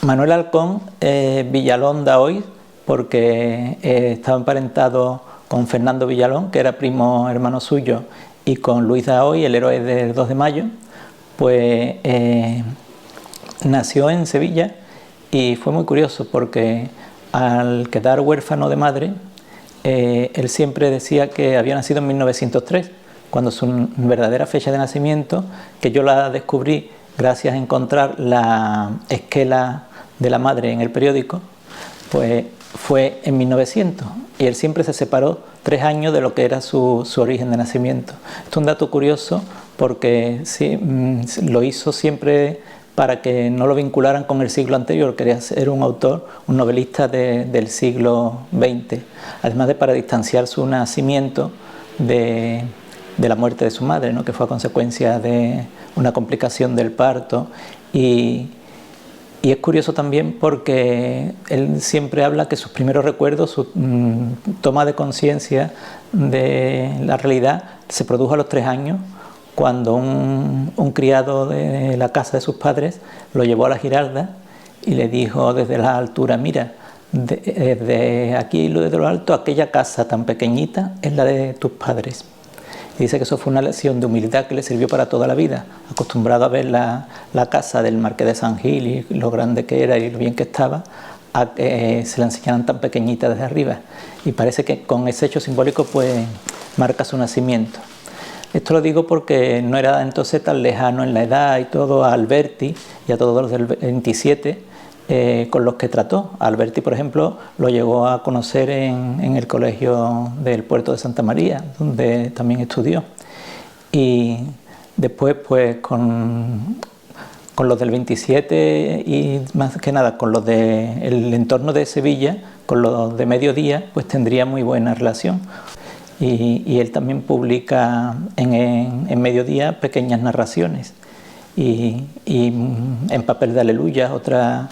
Manuel Halcón Villalón Daoiz, porque estaba emparentado con Fernando Villalón, que era primo hermano suyo, y con Luis Daoiz, el héroe del 2 de mayo, pues nació en Sevilla y fue muy curioso porque al quedar huérfano de madre, él siempre decía que había nacido en 1903, cuando su verdadera fecha de nacimiento, que yo la descubrí gracias a encontrar la esquela de la madre en el periódico, pues fue en 1900, y él siempre se separó 3 años de lo que era su origen de nacimiento. Esto es un dato curioso porque sí, lo hizo siempre para que no lo vincularan con el siglo anterior. Quería ser un autor, un novelista del siglo XX, además de para distanciar su nacimiento de la muerte de su madre, ¿no?, que fue a consecuencia de una complicación del parto. Y es curioso también porque él siempre habla que sus primeros recuerdos, su toma de conciencia de la realidad, se produjo a los 3 años, cuando un criado de la casa de sus padres lo llevó a la Giralda y le dijo desde la altura: mira, desde aquí, desde lo alto, aquella casa tan pequeñita es la de tus padres. Y dice que eso fue una lección de humildad que le sirvió para toda la vida, acostumbrado a ver la casa del Marqués de San Gil y lo grande que era y lo bien que estaba, a que se la enseñaran tan pequeñita desde arriba. Y parece que con ese hecho simbólico pues marca su nacimiento. Esto lo digo porque no era entonces tan lejano en la edad y todo a Alberti y a todos los del 27 con los que trató. Alberti, por ejemplo, lo llegó a conocer en el colegio del Puerto de Santa María, donde también estudió. Y después, pues con los del 27 y más que nada con los del entorno de Sevilla, con los de Mediodía, pues tendría muy buena relación. Y él también publica en Mediodía pequeñas narraciones. Y en Papel de Aleluya, otra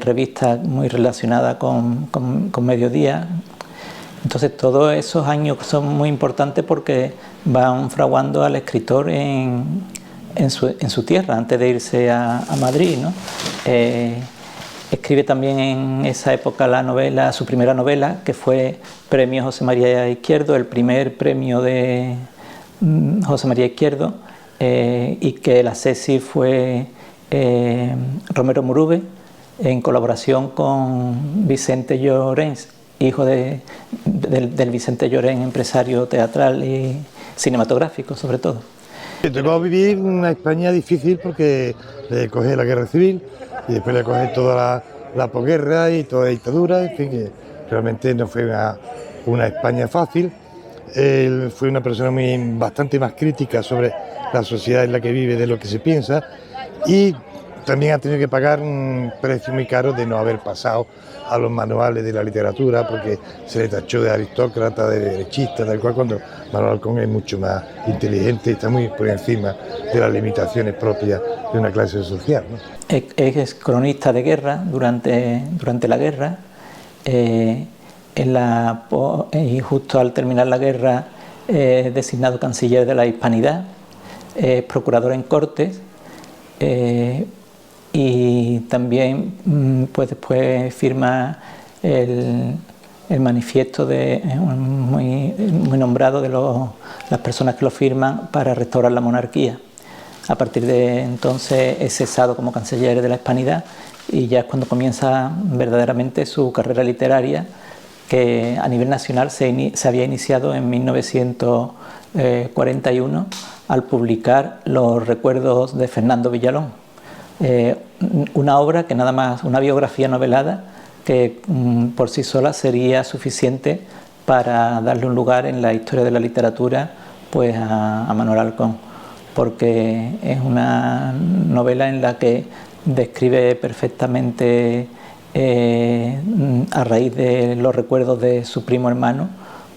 revista muy relacionada con Mediodía. Entonces todos esos años son muy importantes porque van fraguando al escritor en su tierra antes de irse a Madrid, ¿no? Escribe también en esa época la novela, su primera novela, que fue Premio José María Izquierdo, el primer premio de José María Izquierdo, y que la Cesi fue Romero Murube, en colaboración con Vicente Llorens, hijo del Vicente Llorens, empresario teatral y cinematográfico sobre todo. Me tocó vivir una España difícil porque le coge la guerra civil y después le coge toda la posguerra y toda la dictadura, en fin, que realmente no fue una España fácil. Él fue una persona bastante más crítica sobre la sociedad en la que vive de lo que se piensa, y también ha tenido que pagar un precio muy caro de no haber pasado a los manuales de la literatura, porque se le tachó de aristócrata, de derechista, tal cual, cuando Manuel Halcón es mucho más inteligente y está muy por encima de las limitaciones propias de una clase social, ¿no? Es cronista de guerra durante la guerra, y justo al terminar la guerra designado canciller de la Hispanidad, procurador en Cortes, y también pues después firma el manifiesto muy nombrado de las personas que lo firman para restaurar la monarquía. A partir de entonces es cesado como canciller de la Hispanidad y ya es cuando comienza verdaderamente su carrera literaria, que a nivel nacional se había iniciado en 1941 al publicar Los recuerdos de Fernando Villalón, una obra que nada más, una biografía novelada que por sí sola sería suficiente para darle un lugar en la historia de la literatura pues a Manuel Halcón, porque es una novela en la que describe perfectamente, a raíz de los recuerdos de su primo hermano,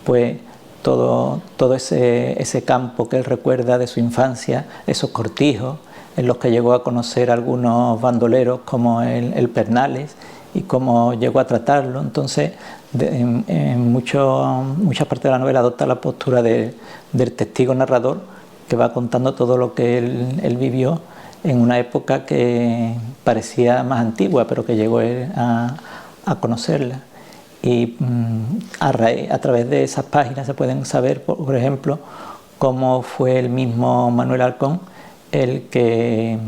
pues todo ese campo que él recuerda de su infancia, esos cortijos en los que llegó a conocer a algunos bandoleros como el Pernales y cómo llegó a tratarlo. Entonces, en muchas partes de la novela adopta la postura del testigo narrador, que va contando todo lo que él vivió en una época que parecía más antigua, pero que llegó él a conocerla. Y a través de esas páginas se pueden saber, por ejemplo, cómo fue el mismo Manuel Halcón el que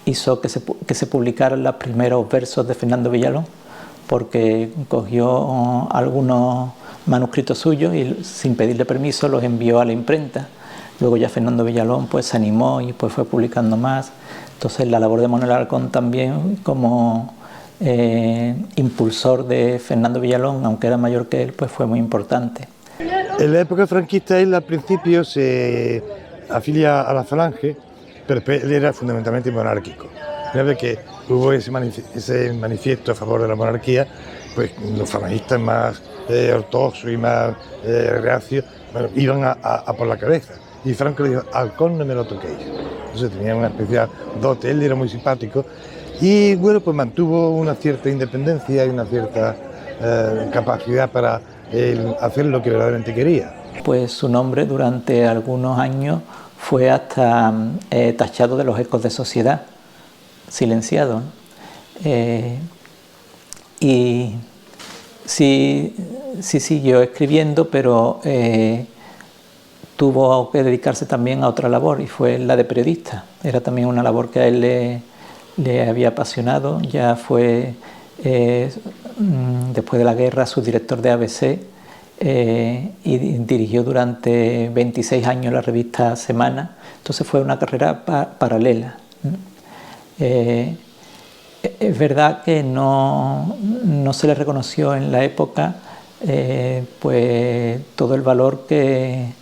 hizo que se publicaran los primeros versos de Fernando Villalón, porque cogió algunos manuscritos suyos y sin pedirle permiso los envió a la imprenta. Luego ya Fernando Villalón pues se animó y pues fue publicando más. Entonces la labor de Manuel Halcón también como impulsor de Fernando Villalón, aunque era mayor que él, pues fue muy importante. En la época franquista él al principio se afilia a la Falange, pero él era fundamentalmente monárquico. Una vez que hubo ese manifiesto a favor de la monarquía, pues los falangistas más ortodoxos y más reacios, bueno, iban a por la cabeza. Y Franco le dijo, Halcón no me lo toquéis. Entonces tenía una especial dote, él era muy simpático y bueno, pues mantuvo una cierta independencia y una cierta capacidad para hacer lo que verdaderamente quería. Pues su nombre durante algunos años fue hasta tachado de los ecos de sociedad, silenciado. Y sí siguió escribiendo, pero tuvo que dedicarse también a otra labor y fue la de periodista. Era también una labor que a él le había apasionado. Ya fue, después de la guerra, subdirector de ABC y dirigió durante 26 años la revista Semana. Entonces fue una carrera paralela. Es verdad que no se le reconoció en la época pues todo el valor que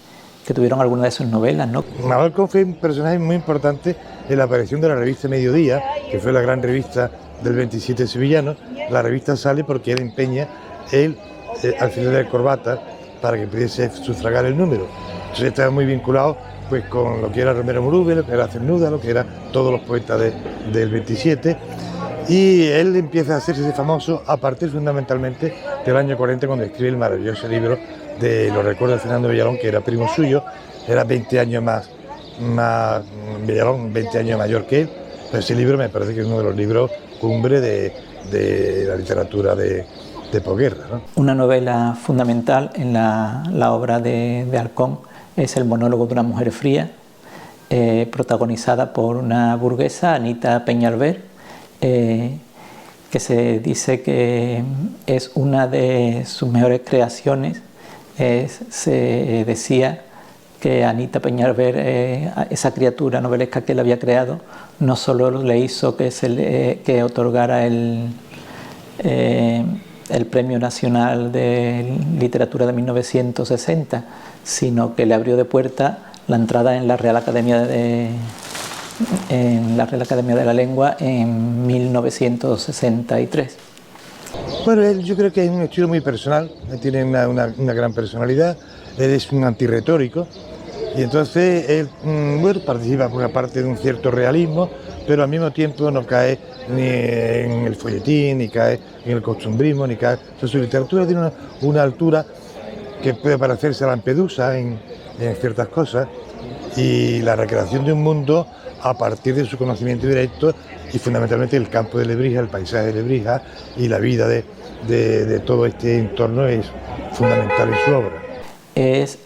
tuvieron algunas de sus novelas, ¿no? Manuel Halcón fue un personaje muy importante en la aparición de la revista Mediodía, que fue la gran revista del 27 sevillano. La revista sale porque él empeña el alfiler de corbata para que pudiese sufragar el número. Entonces estaba muy vinculado pues con lo que era Romero Murube, lo que era Cernuda, lo que eran todos los poetas del 27. Y él empieza a hacerse famoso a partir fundamentalmente del año 40, cuando escribe el maravilloso libro de los recuerdos de Fernando Villalón, que era primo suyo, era 20 años más Villalón, 20 años mayor que él. Pero ese libro me parece que es uno de los libros cumbre de la literatura de posguerra, ¿no? Una novela fundamental en la obra de Halcón es el monólogo de una mujer fría, protagonizada por una burguesa, Anita Peñalver, que se dice que es una de sus mejores creaciones. Se decía que Anita Peñalver, esa criatura novelesca que él había creado, no solo le hizo que otorgara el Premio Nacional de Literatura de 1960, sino que le abrió de puerta la entrada en la Real Academia de la Lengua en 1963. Bueno, él yo creo que es un estilo muy personal, tiene una gran personalidad, él es un antirretórico y entonces él participa por una parte de un cierto realismo, pero al mismo tiempo no cae ni en el folletín, ni cae en el costumbrismo, ni cae... Entonces, su literatura tiene una altura que puede parecerse a Lampedusa en ciertas cosas, y la recreación de un mundo a partir de su conocimiento directo y fundamentalmente el campo de Lebrija, el paisaje de Lebrija y la vida de todo este entorno es fundamental en su obra. Es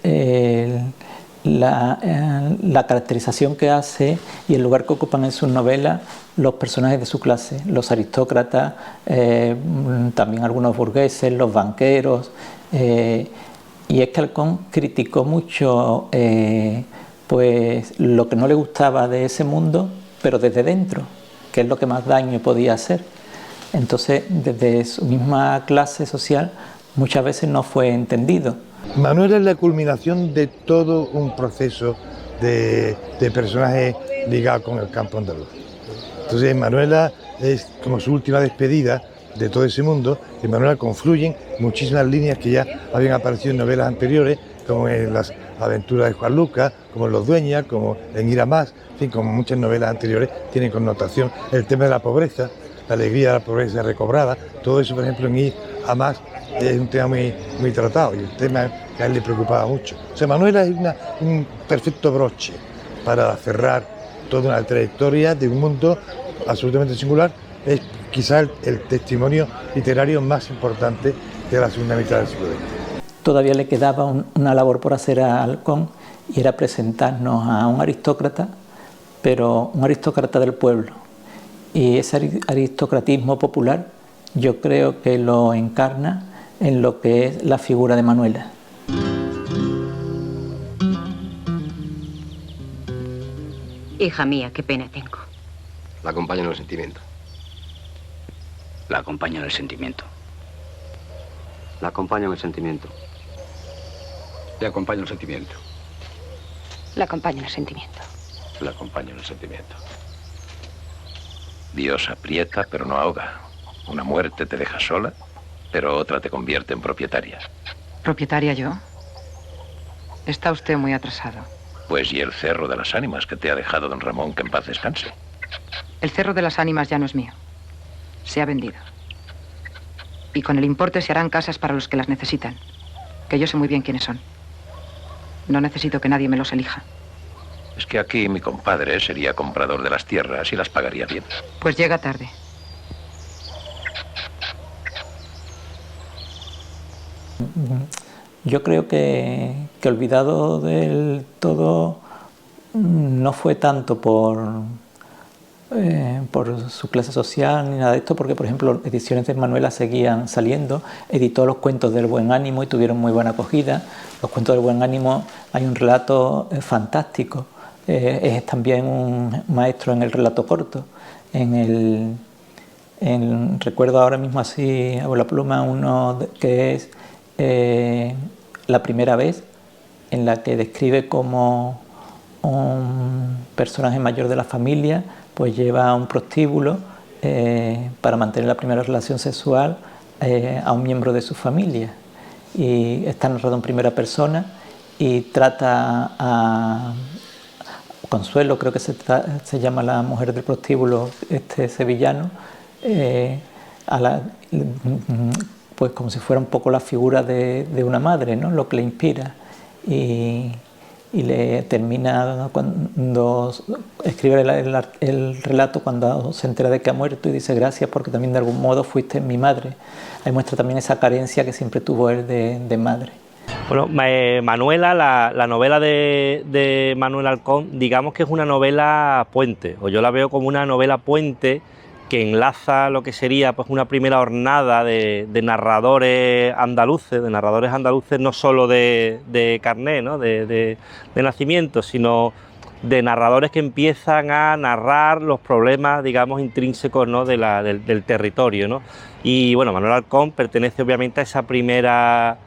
la caracterización que hace y el lugar que ocupan en sus novelas los personajes de su clase, los aristócratas, también algunos burgueses, los banqueros, y es que Halcón criticó mucho pues lo que no le gustaba de ese mundo, pero desde dentro, que es lo que más daño podía hacer. Entonces, desde su misma clase social, muchas veces no fue entendido. Manuela es la culminación de todo un proceso de personajes ligados con el campo andaluz. Entonces, Manuela es como su última despedida de todo ese mundo. En Manuela confluyen muchísimas líneas que ya habían aparecido en novelas anteriores, como en las aventuras de Juan Lucas, como en Los Dueñas, como en Ir a Más, en fin, como muchas novelas anteriores tienen connotación. El tema de la pobreza, la alegría de la pobreza recobrada, todo eso, por ejemplo, en Ir a Más es un tema muy tratado y un tema que a él le preocupaba mucho. O sea, Manuela es un perfecto broche para cerrar toda una trayectoria de un mundo absolutamente singular. Es quizás el testimonio literario más importante de la segunda mitad del siglo XX. Todavía le quedaba una labor por hacer a Halcón, y era presentarnos a un aristócrata, pero un aristócrata del pueblo. Y ese aristocratismo popular yo creo que lo encarna en lo que es la figura de Manuela. Hija mía, qué pena tengo. La acompaño en el sentimiento. La acompaño en el sentimiento. La acompaño en el sentimiento. Le acompaño en el sentimiento. La acompaño en el sentimiento. La acompaño en el sentimiento. Dios aprieta, pero no ahoga. Una muerte te deja sola, pero otra te convierte en propietaria. ¿Propietaria yo? Está usted muy atrasado. Pues y el cerro de las ánimas que te ha dejado don Ramón, que en paz descanse. El cerro de las ánimas ya no es mío. Se ha vendido. Y con el importe se harán casas para los que las necesitan, que yo sé muy bien quiénes son. No necesito que nadie me los elija. Es que aquí mi compadre sería comprador de las tierras y las pagaría bien. Pues llega tarde. Yo creo que olvidado del todo no fue tanto por su clase social ni nada de esto, porque por ejemplo ediciones de Manuela seguían saliendo, editó los cuentos del Buen Ánimo y tuvieron muy buena acogida. Los cuentos del Buen Ánimo, hay un relato fantástico, es también un maestro en el relato corto. Recuerdo ahora mismo así a la pluma uno que es la primera vez, en la que describe cómo un personaje mayor de la familia pues lleva a un prostíbulo para mantener la primera relación sexual a un miembro de su familia, y está narrado en primera persona y trata a Consuelo, creo que se llama la mujer del prostíbulo sevillano, pues como si fuera un poco la figura de una madre, ¿no? Lo que le inspira, y le termina cuando escribe el relato, cuando se entera de que ha muerto, y dice gracias porque también de algún modo fuiste mi madre. Ahí muestra también esa carencia que siempre tuvo él de madre. Bueno, Manuela, la novela de Manuel Halcón, digamos que es una novela puente, o yo la veo como una novela puente que enlaza lo que sería pues una primera hornada de narradores andaluces, no solo de carné, ¿no? de nacimiento, sino de narradores que empiezan a narrar los problemas, digamos, intrínsecos, ¿no? del territorio, ¿no? Y bueno, Manuel Halcón pertenece obviamente a esa primera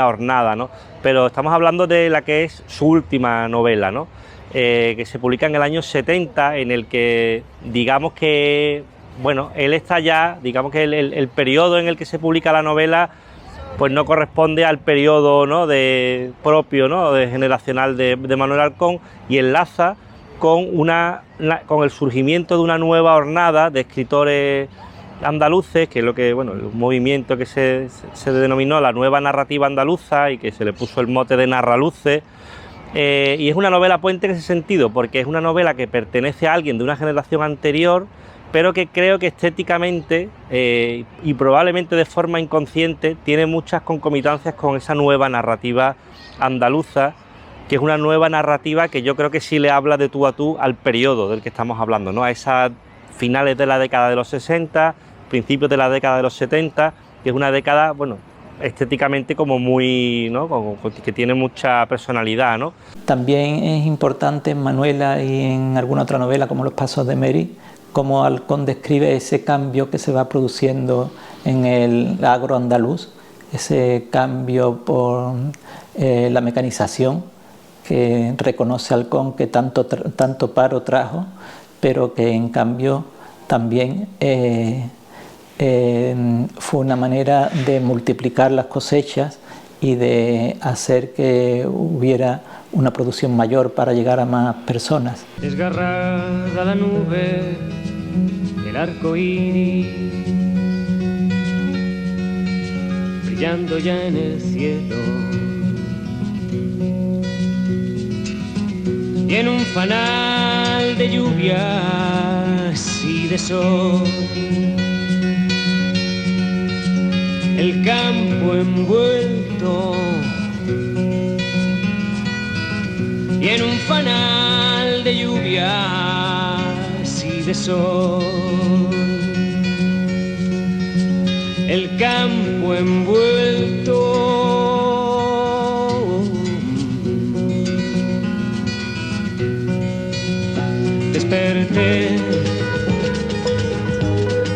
hornada, ¿no? Pero estamos hablando de la que es su última novela, ¿no? Que se publica en el año 70, en el que digamos que, bueno, él está ya, digamos que el periodo en el que se publica la novela pues no corresponde al periodo, ¿no? propio, ¿no? generacional de Manuel Halcón, y enlaza con el surgimiento de una nueva hornada de escritores andaluces, que es lo que, bueno, el movimiento que se denominó la nueva narrativa andaluza y que se le puso el mote de narraluces. Y es una novela puente en ese sentido, porque es una novela que pertenece a alguien de una generación anterior, pero que creo que estéticamente y probablemente de forma inconsciente tiene muchas concomitancias con esa nueva narrativa andaluza, que es una nueva narrativa que yo creo que sí le habla de tú a tú al periodo del que estamos hablando, ¿no? A esas finales de la década de los 60, principios de la década de los 70, que es una década, bueno, estéticamente como muy, ¿no? Que tiene mucha personalidad, ¿no? También es importante en Manuela y en alguna otra novela como Los Pasos de Mary, cómo Halcón describe ese cambio que se va produciendo en el agro andaluz, ese cambio por la mecanización que reconoce Halcón que tanto paro trajo, pero que en cambio también fue una manera de multiplicar las cosechas y de hacer que hubiera una producción mayor para llegar a más personas. Desgarrada la nube, el arco iris, brillando ya en el cielo, y en un fanal de lluvias y de sol. El campo envuelto y en un fanal de lluvias y de sol. El campo envuelto. Desperté,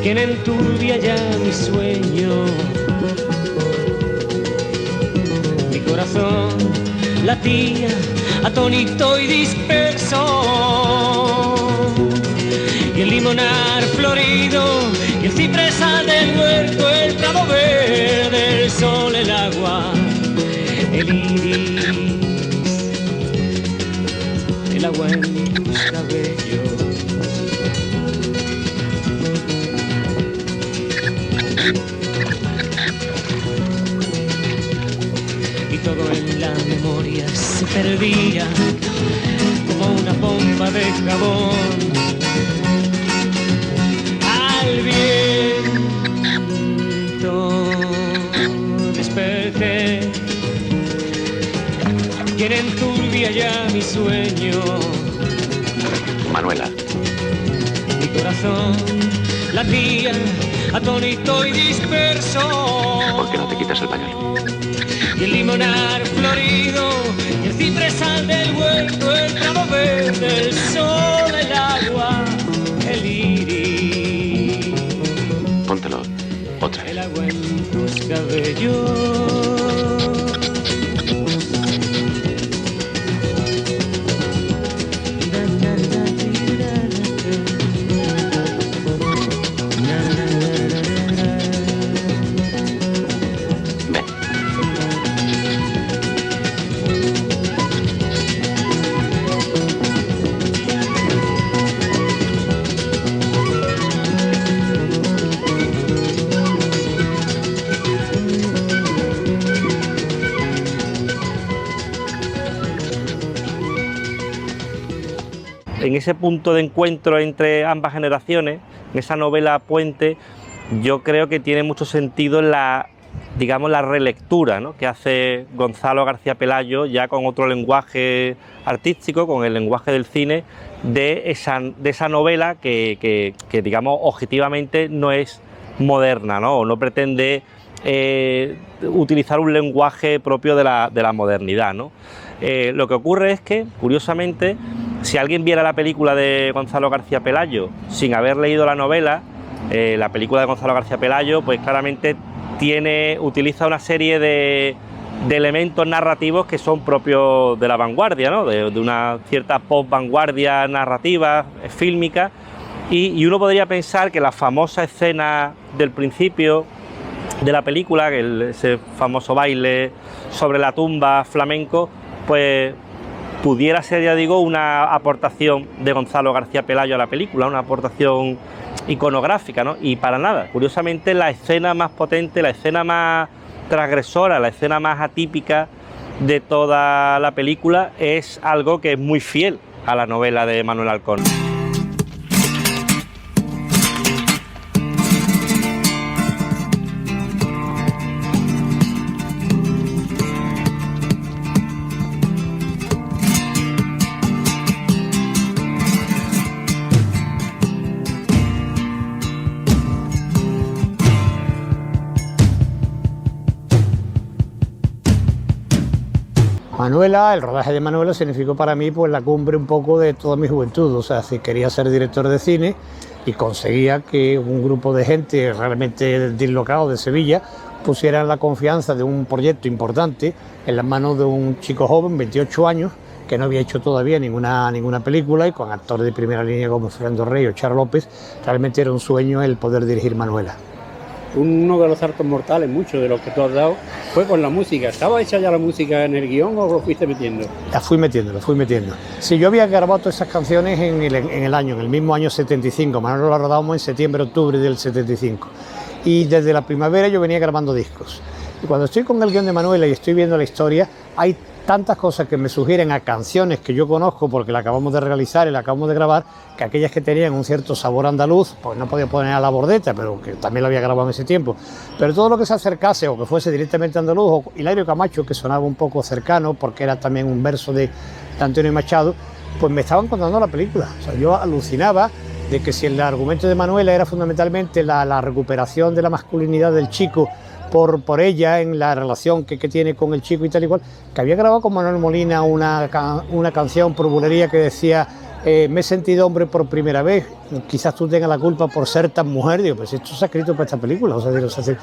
quien enturbia ya mi sueño. Mi corazón latía atónito y disperso, y el limonar florido y el cipresal del huerto, el prado verde, el sol, el agua, el iris, el agua en tus cabellos. Y todo en la memoria se perdía como una pompa de jabón al viento. Desperté, quien enturbia ya mi sueño. Manuela. Mi corazón latía atónito y disperso. ¿Por qué no te quitas el pañuelo? Y el limonar florido, y el cipresal del huerto, el prado verde, el sol, el agua, el iris. Póntelo otra vez. El agua en tus cabellos. En ese punto de encuentro entre ambas generaciones, en esa novela puente, yo creo que tiene mucho sentido la, digamos, la relectura, ¿no?, que hace Gonzalo García Pelayo, ya con otro lenguaje artístico, con el lenguaje del cine, de esa novela que digamos, objetivamente no es moderna, ¿no?, o no pretende utilizar un lenguaje propio de la modernidad, ¿no? Lo que ocurre es que, curiosamente, si alguien viera la película de Gonzalo García Pelayo sin haber leído la novela, la película de Gonzalo García Pelayo, pues claramente utiliza una serie de elementos narrativos que son propios de la vanguardia, ¿no?, de una cierta post-vanguardia narrativa, fílmica, y uno podría pensar que la famosa escena del principio de la película, ese famoso baile sobre la tumba flamenco, pues pudiera ser, ya digo, una aportación de Gonzalo García Pelayo a la película, una aportación iconográfica, ¿no? Y para nada. Curiosamente, la escena más potente, la escena más transgresora, la escena más atípica de toda la película es algo que es muy fiel a la novela de Manuel Halcón. Manuela, el rodaje de Manuela significó para mí pues la cumbre un poco de toda mi juventud. O sea, si quería ser director de cine y conseguía que un grupo de gente realmente dislocado de Sevilla pusieran la confianza de un proyecto importante en las manos de un chico joven, 28 años, que no había hecho todavía ninguna película, y con actores de primera línea como Fernando Rey o Charo López, realmente era un sueño el poder dirigir Manuela. Uno de los saltos mortales, mucho de lo que tú has dado, fue con la música. ¿Estaba hecha ya la música en el guión o lo fuiste metiendo? La fui metiendo. Sí, yo había grabado todas esas canciones en el mismo año 75. Manuel la rodábamos en septiembre-octubre del 75. Y desde la primavera yo venía grabando discos. Y cuando estoy con el guión de Manuela y estoy viendo la historia, hay tantas cosas que me sugieren a canciones que yo conozco porque la acabamos de realizar y la acabamos de grabar, que aquellas que tenían un cierto sabor andaluz, pues no podía poner a La Bordeta, pero que también la había grabado en ese tiempo. Pero todo lo que se acercase o que fuese directamente andaluz, o Hilario Camacho, que sonaba un poco cercano porque era también un verso de Antonio Machado, pues me estaban contando la película. O sea, yo alucinaba de que si el argumento de Manuela era fundamentalmente la recuperación de la masculinidad del chico por ella en la relación que tiene con el chico y tal y cual, que había grabado con Manuel Molina una canción por bulería que decía me he sentido hombre por primera vez, quizás tú tengas la culpa por ser tan mujer. Digo, pues esto se ha escrito para esta película. Entonces,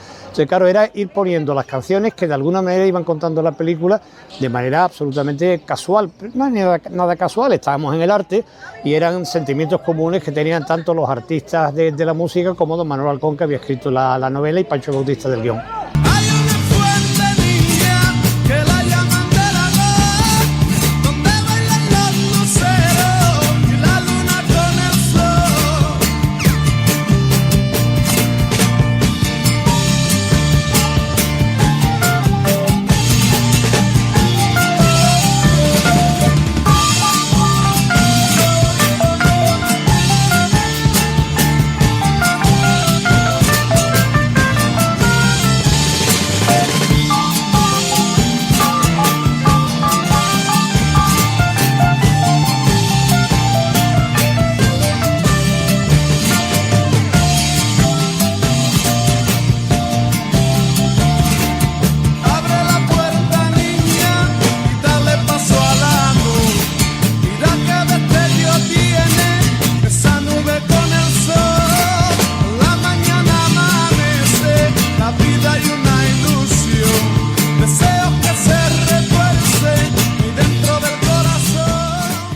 claro, era ir poniendo las canciones que de alguna manera iban contando la película de manera absolutamente casual. No era nada casual, estábamos en el arte y eran sentimientos comunes que tenían tanto los artistas de la música como don Manuel Alcón, que había escrito la novela, y Pancho Bautista del guión.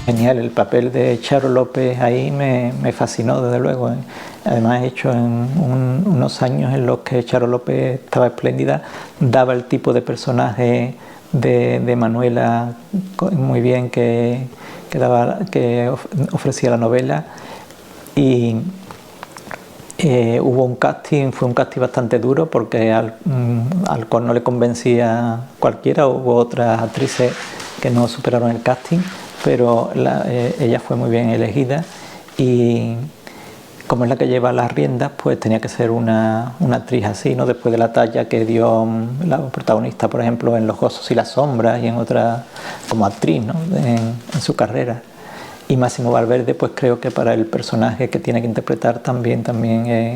Genial, el papel de Charo López ahí me fascinó desde luego. Además he hecho en unos años en los que Charo López estaba espléndida, daba el tipo de personaje de Manuela muy bien que ofrecía la novela, y hubo un casting, fue un casting bastante duro porque al cual no le convencía cualquiera. Hubo otras actrices que no superaron el casting, pero ella fue muy bien elegida, y como es la que lleva las riendas, pues tenía que ser una actriz así, ¿no? Después de la talla que dio la protagonista, por ejemplo, en Los Gozos y las Sombras y en otras como actriz, ¿no? en su carrera. Y Máximo Valverde, pues creo que para el personaje que tiene que interpretar también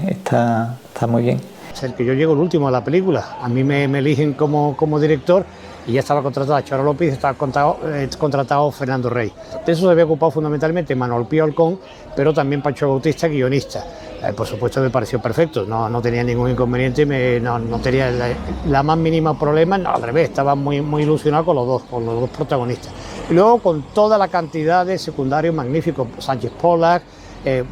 está muy bien. Es el que yo llego el último a la película. A mí me eligen como director, y ya estaba contratada Charo López, estaba contratado Fernando Rey. De eso se había ocupado fundamentalmente Manuel Pío Alcón, pero también Pancho Bautista, guionista. Por supuesto me pareció perfecto, no tenía ningún inconveniente, no tenía la más mínima problema, no, al revés, estaba muy ilusionado con los dos protagonistas. Y luego con toda la cantidad de secundarios magníficos, Sánchez Pollack,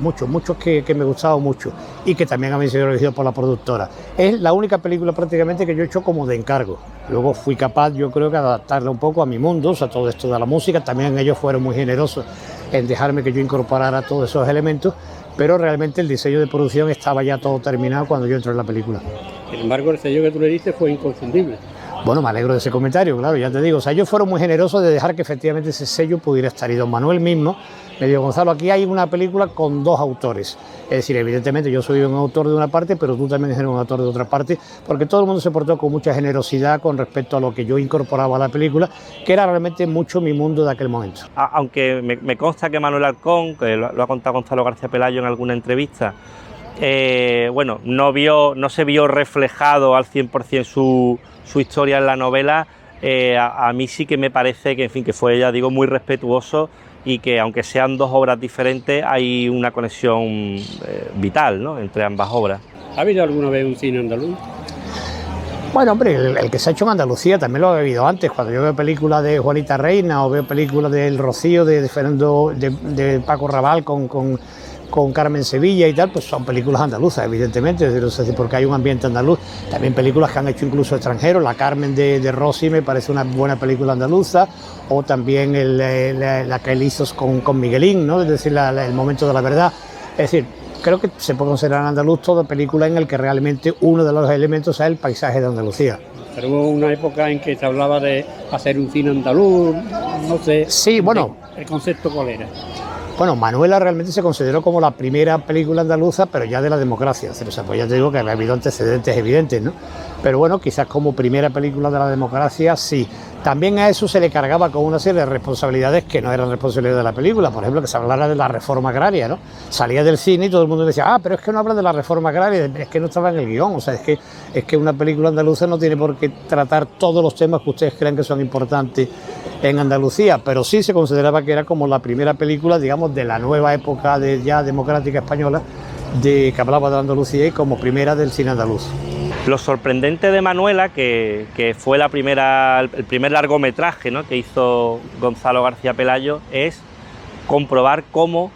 muchos que me gustaban mucho y que también habían sido elegidos por la productora. Es la única película prácticamente que yo he hecho como de encargo. Luego fui capaz, yo creo, que adaptarla un poco a mi mundo, o sea, todo esto de la música. También ellos fueron muy generosos en dejarme que yo incorporara todos esos elementos, pero realmente el diseño de producción estaba ya todo terminado cuando yo entré en la película. Sin embargo, el sello que tú le diste fue inconfundible. Bueno, me alegro de ese comentario, claro, ya te digo. O sea, ellos fueron muy generosos de dejar que efectivamente ese sello pudiera estar. Y don Manuel mismo me dijo: Gonzalo, aquí hay una película con dos autores. Es decir, evidentemente yo soy un autor de una parte, pero tú también eres un autor de otra parte, porque todo el mundo se portó con mucha generosidad con respecto a lo que yo incorporaba a la película, que era realmente mucho mi mundo de aquel momento. Aunque me consta que Manuel Alcón, que lo ha contado Gonzalo García Pelayo en alguna entrevista, bueno, no se vio reflejado al 100% su historia en la novela. A mí sí que me parece que, en fin, que fue, ya digo, muy respetuoso, y que aunque sean dos obras diferentes hay una conexión vital, ¿no?, entre ambas obras. ¿Ha habido alguna vez un cine andaluz? Bueno, hombre, el que se ha hecho en Andalucía también lo ha habido antes. Cuando yo veo películas de Juanita Reina o veo películas del Rocío, de Fernando, de Paco Raval con Carmen Sevilla y tal, pues son películas andaluzas, evidentemente, es decir, porque hay un ambiente andaluz. También películas que han hecho incluso extranjeros. La Carmen de Rossi me parece una buena película andaluza, o también la que él hizo con Miguelín, ¿no? Es decir, el momento de la verdad. Es decir, creo que se puede considerar andaluz toda película en el que realmente uno de los elementos es el paisaje de Andalucía. pero hubo una época en que se hablaba de hacer un cine andaluz, no sé. Sí, bueno. ¿El concepto cuál era? Bueno, Manuela realmente se consideró como la primera película andaluza, pero ya de la democracia. O sea, pues ya te digo que había habido antecedentes evidentes, ¿no? Pero bueno, quizás como primera película de la democracia, sí. También a eso se le cargaba con una serie de responsabilidades que no eran responsabilidades de la película. Por ejemplo, que se hablara de la reforma agraria, ¿no? Salía del cine y todo el mundo decía, pero es que no habla de la reforma agraria, es que no estaba en el guión. O sea, es que una película andaluza no tiene por qué tratar todos los temas que ustedes creen que son importantes en Andalucía, pero sí se consideraba que era como la primera película, digamos, de la nueva época de ya democrática española, que hablaba de Andalucía y como primera del cine andaluz. Lo sorprendente de Manuela, que fue el primer largometraje, ¿no?, que hizo Gonzalo García Pelayo, es comprobar cómo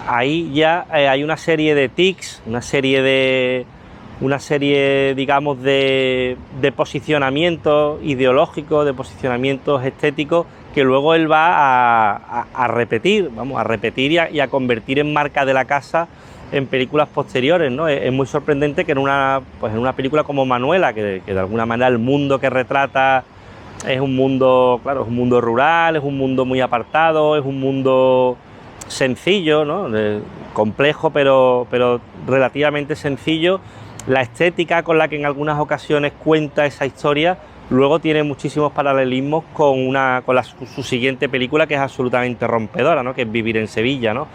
ahí ya hay una serie de tics, una serie, digamos, de posicionamientos ideológicos, de posicionamientos estéticos, que luego él va a repetir, y a convertir en marca de la casa en películas posteriores, ¿no? Es muy sorprendente que en una película como Manuela, que de alguna manera el mundo que retrata es un mundo, claro, es un mundo rural, es un mundo muy apartado, es un mundo sencillo, ¿no?, complejo, pero relativamente sencillo. La estética con la que en algunas ocasiones cuenta esa historia luego tiene muchísimos paralelismos con su siguiente película, que es absolutamente rompedora, ¿no?, que es Vivir en Sevilla, ¿no?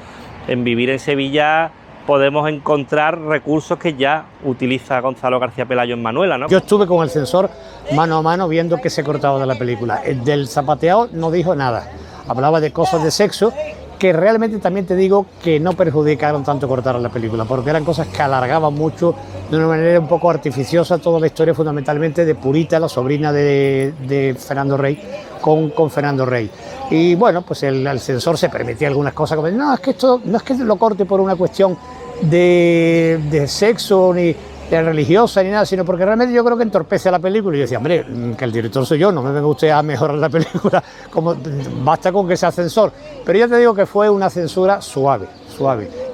En Vivir en Sevilla podemos encontrar recursos que ya utiliza Gonzalo García Pelayo en Manuela, ¿no? Yo estuve con el censor mano a mano viendo qué se cortaba de la película. El del zapateado no dijo nada, hablaba de cosas de sexo que realmente también te digo que no perjudicaron tanto cortar la película, porque eran cosas que alargaban mucho de una manera un poco artificiosa toda la historia, fundamentalmente de Purita, la sobrina de Fernando Rey, con Fernando Rey. Y bueno, pues el censor se permitía algunas cosas, como no, es que esto no es que lo corte por una cuestión de sexo ni de religiosa ni nada, sino porque realmente yo creo que entorpece a la película. Y yo decía, hombre, que el director soy yo, no me venga usted a mejorar la película, como basta con que sea censor. Pero ya te digo que fue una censura suave.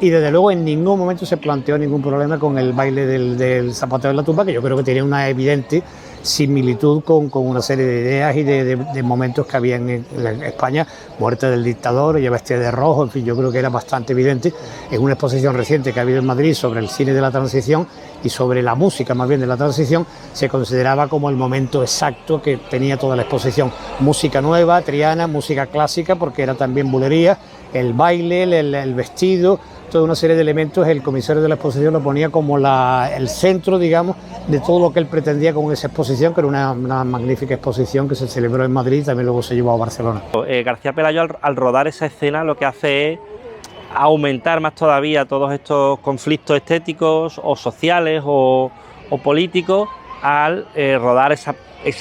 Y desde luego en ningún momento se planteó ningún problema con el baile del zapateo en la tumba, que yo creo que tiene una evidente similitud con una serie de ideas y de momentos que había en España, muerte del dictador, ella vestida de rojo, en fin, yo creo que era bastante evidente. En una exposición reciente que ha habido en Madrid sobre el cine de la transición y sobre la música más bien de la transición, se consideraba como el momento exacto que tenía toda la exposición. Música nueva, triana, música clásica, porque era también bulería, el baile, el vestido, toda una serie de elementos. El comisario de la exposición lo ponía como el centro, digamos, de todo lo que él pretendía con esa exposición, que era una magnífica exposición que se celebró en Madrid y también luego se llevó a Barcelona. García Pelayo al rodar esa escena lo que hace es aumentar más todavía todos estos conflictos estéticos o sociales o políticos al rodar esa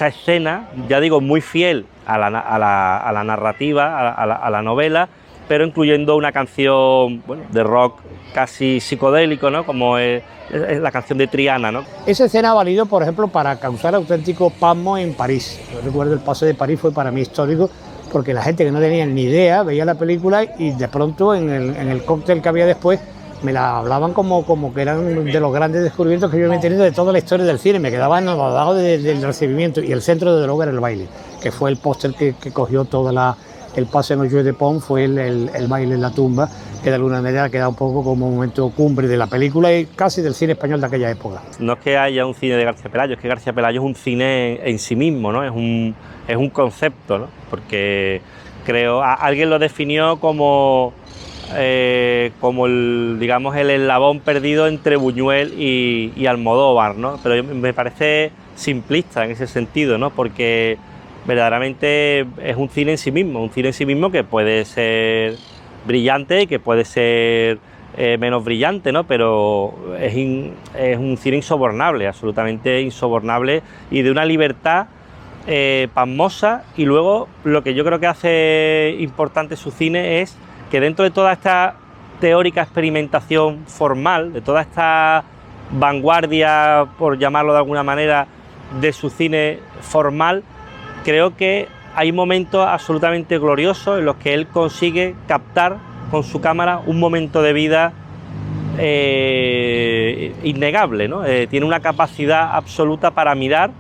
escena, ya digo, muy fiel a la narrativa, a la novela, pero incluyendo una canción, bueno, de rock casi psicodélico, ¿no?, como es la canción de Triana, ¿no? Esa escena ha valido, por ejemplo, para causar auténtico pasmo en París. Yo recuerdo el paso de París, fue para mí histórico, porque la gente que no tenía ni idea veía la película y de pronto en el cóctel que había después me la hablaban como que eran de los grandes descubrimientos que yo había tenido de toda la historia del cine. Me quedaba enamorado del recibimiento, y el centro desde luego era el baile, que fue el póster que cogió toda el pase en el Jeu de Pont, fue el baile en la tumba, que de alguna manera queda un poco como un momento cumbre de la película y casi del cine español de aquella época. No es que haya un cine de García Pelayo, es que García Pelayo es un cine en sí mismo, ¿no? Es un concepto, ¿no? Porque creo, alguien lo definió como digamos, el eslabón perdido entre Buñuel y Almodóvar, ¿no? Pero me parece simplista en ese sentido, ¿no? Porque verdaderamente es un cine en sí mismo que puede ser brillante y que puede ser menos brillante, ¿no? Pero es un cine insobornable, absolutamente insobornable, y de una libertad pasmosa. Y luego lo que yo creo que hace importante su cine es que dentro de toda esta teórica experimentación formal, de toda esta vanguardia, por llamarlo de alguna manera, de su cine formal, creo que hay momentos absolutamente gloriosos en los que él consigue captar con su cámara un momento de vida innegable, ¿no? Tiene una capacidad absoluta para mirar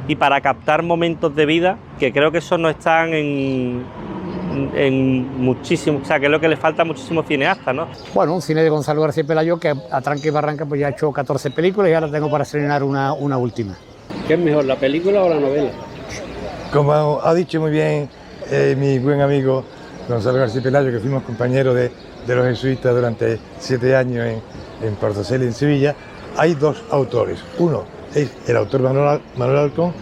y para captar momentos de vida que creo que eso no están en muchísimo, o sea, que es lo que le falta a muchísimos cineastas, ¿no? Bueno, un cine de Gonzalo García Pelayo que a tranque y barranca pues ya ha hecho 14 películas y ahora tengo para estrenar una última. ¿Qué es mejor, la película o la novela? Como ha dicho muy bien mi buen amigo Gonzalo García Pelayo, que fuimos compañeros de los jesuitas durante 7 años en Portoceli, en Sevilla, hay dos autores. Uno es el autor Manuel Halcón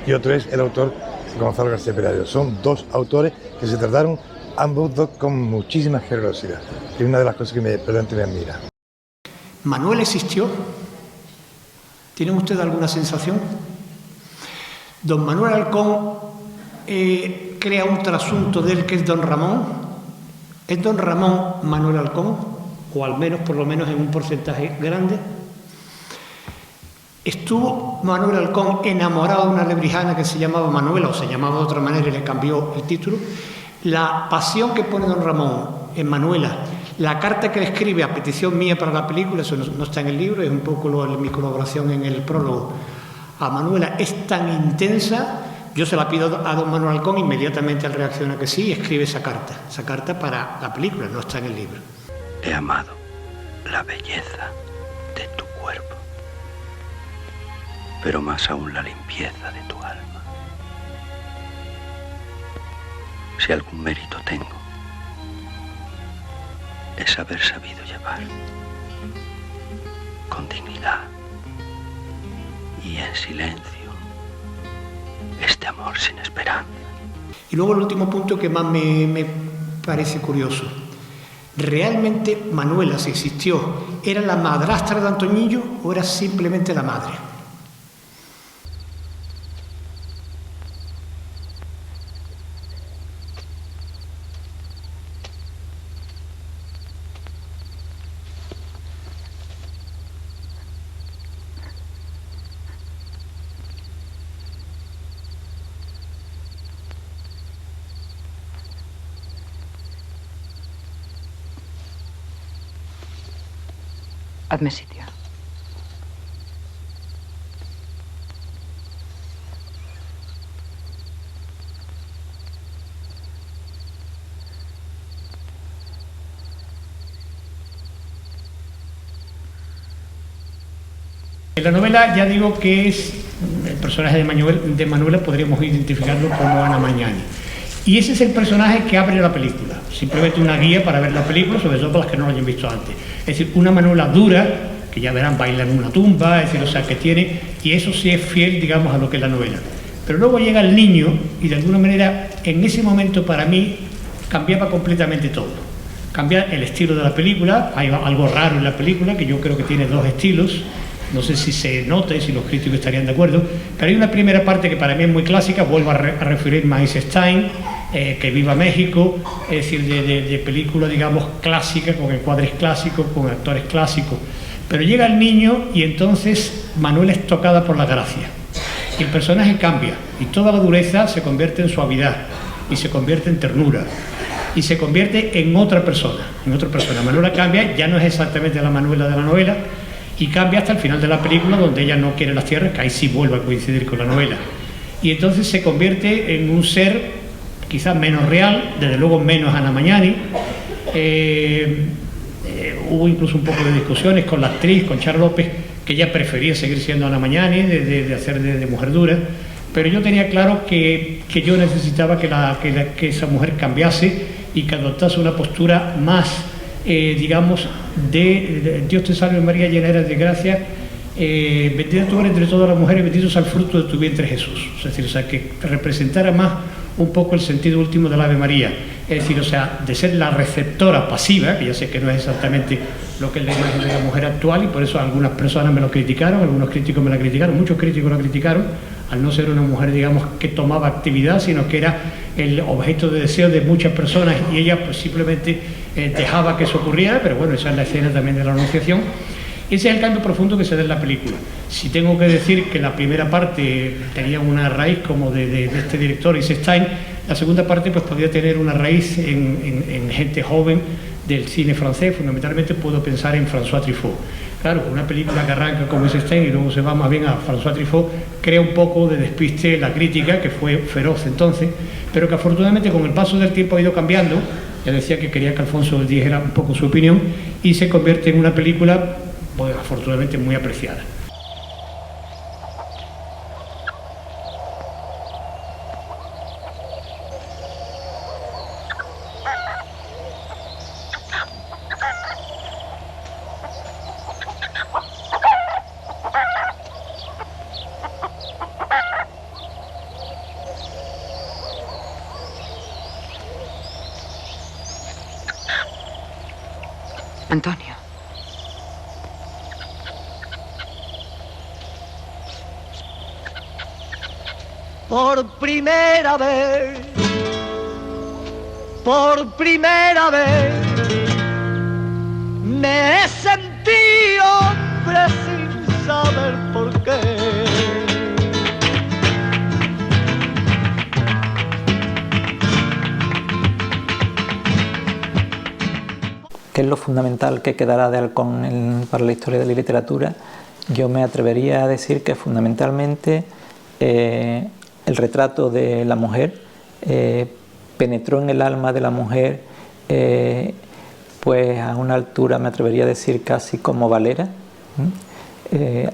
y otro es el autor Gonzalo García Pelayo. Son dos autores que se trataron ambos dos con muchísima generosidad. Es una de las cosas que me admira. ¿Manuel existió? ¿Tienen ustedes alguna sensación? Don Manuel Halcón crea un trasunto de él que es Don Ramón. ¿Es Don Ramón Manuel Halcón? O al menos, por lo menos, en un porcentaje grande. Estuvo Manuel Halcón enamorado de una lebrijana que se llamaba Manuela, o se llamaba de otra manera y le cambió el título. La pasión que pone Don Ramón en Manuela, la carta que le escribe a petición mía para la película, eso no está en el libro, es un poco mi colaboración en el prólogo a Manuela, es tan intensa, yo se la pido a don Manuel Halcón, inmediatamente él reacciona que sí y escribe esa carta para la película, no está en el libro. He amado la belleza de tu cuerpo, pero más aún la limpieza de tu alma. Si algún mérito tengo, es haber sabido llevar con dignidad y en silencio este amor sin esperanza. Y luego el último punto que más me parece curioso. ¿Realmente Manuela, si existió, era la madrastra de Antoñillo o era simplemente la madre? Hazme sitio. En la novela ya digo que es el personaje de Manuela, podríamos identificarlo como Ana Mañani. Y ese es el personaje que abre la película, simplemente una guía para ver la película, sobre todo para las que no lo hayan visto antes. Es decir, una Manuela dura, que ya verán, baila en una tumba, es decir, o sea, que tiene, y eso sí es fiel, digamos, a lo que es la novela. Pero luego llega el niño y de alguna manera, en ese momento para mí, cambiaba completamente todo. Cambia el estilo de la película, hay algo raro en la película, que yo creo que tiene dos estilos, no sé si se nota y si los críticos estarían de acuerdo, pero hay una primera parte que para mí es muy clásica, vuelvo a referirme a Eisenstein, que viva México, es decir, de película, digamos, clásica, con encuadres clásicos, con actores clásicos. Pero llega el niño y entonces Manuela es tocada por la gracia. Y el personaje cambia, y toda la dureza se convierte en suavidad, y se convierte en ternura, y se convierte en otra persona, Manuela cambia, ya no es exactamente la Manuela de la novela, y cambia hasta el final de la película, donde ella no quiere las tierras, que ahí sí vuelve a coincidir con la novela. Y entonces se convierte en un ser quizás menos real, desde luego menos Ana Mañani. Hubo incluso un poco de discusiones con la actriz, con Char López, que ella prefería seguir siendo Ana Mañani, de hacer de mujer dura, pero yo tenía claro que yo necesitaba que esa mujer cambiase y que adoptase una postura más, digamos, de Dios te salve María, llena eres de gracia, bendita tú eres entre todas las mujeres, bendito sea el fruto de tu vientre Jesús. Es decir, o sea, que representara más un poco el sentido último del Ave María. Es decir, o sea, de ser la receptora pasiva, que ya sé que no es exactamente lo que es la imagen de la mujer actual, y por eso algunas personas me lo criticaron, algunos críticos me la criticaron, muchos críticos la criticaron, al no ser una mujer, digamos, que tomaba actividad, sino que era el objeto de deseo de muchas personas, y ella pues simplemente dejaba que eso ocurriera, pero bueno, esa es la escena también de la Anunciación. Ese es el cambio profundo que se da en la película. Si tengo que decir que la primera parte tenía una raíz como de este director Eisenstein, la segunda parte pues podría tener una raíz en gente joven del cine francés, fundamentalmente puedo pensar en François Truffaut. Claro, una película que arranca como es Stein y luego se va más bien a François Truffaut, crea un poco de despiste la crítica, que fue feroz entonces, pero que afortunadamente con el paso del tiempo ha ido cambiando. Ya decía que quería que Alfonso dijera un poco su opinión y se convierte en una película, pues, afortunadamente muy apreciada. Antonio. Por primera vez, me he sentido hombre sin saber por qué. ¿Qué es lo fundamental que quedará de Halcón para la historia de la literatura? Yo me atrevería a decir que fundamentalmente el retrato de la mujer penetró en el alma de la mujer pues a una altura, me atrevería a decir, casi como Valera.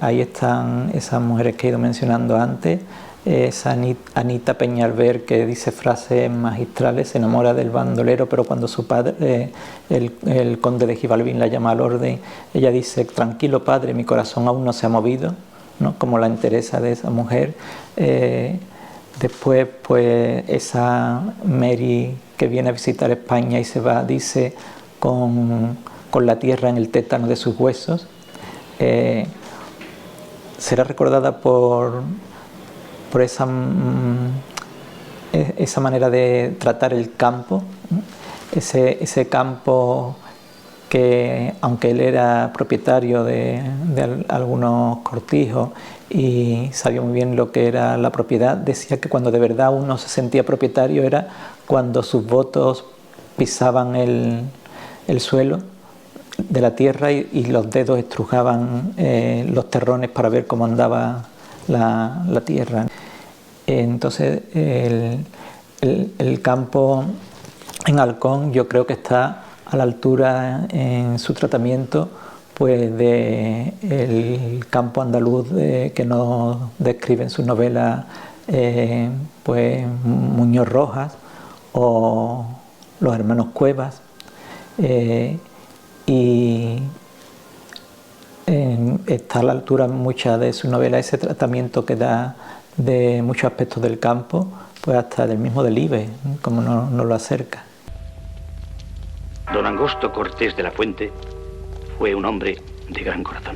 Ahí están esas mujeres que he ido mencionando antes, esa Anita Peñalver, que dice frases magistrales, se enamora del bandolero, pero cuando su padre, el conde de Gibalbín, la llama al orden, ella dice: tranquilo padre, mi corazón aún no se ha movido, ¿no? Como la entereza de esa mujer. Después, pues, esa Mary que viene a visitar España y se va, dice, con la tierra en el tétano de sus huesos. Será recordada por esa manera de tratar el campo, ese campo que, aunque él era propietario de algunos cortijos y sabía muy bien lo que era la propiedad, decía que cuando de verdad uno se sentía propietario era cuando sus votos pisaban el suelo de la tierra y los dedos estrujaban los terrones para ver cómo andaba la tierra. Entonces el campo en Halcón yo creo que está a la altura en su tratamiento pues del campo andaluz que nos describe en sus novelas pues Muñoz Rojas o los hermanos Cuevas, y está a la altura muchas de sus novelas ese tratamiento que da de muchos aspectos del campo, pues hasta del mismo Delibes, como nos lo acerca. Don Angosto Cortés de la Fuente fue un hombre de gran corazón.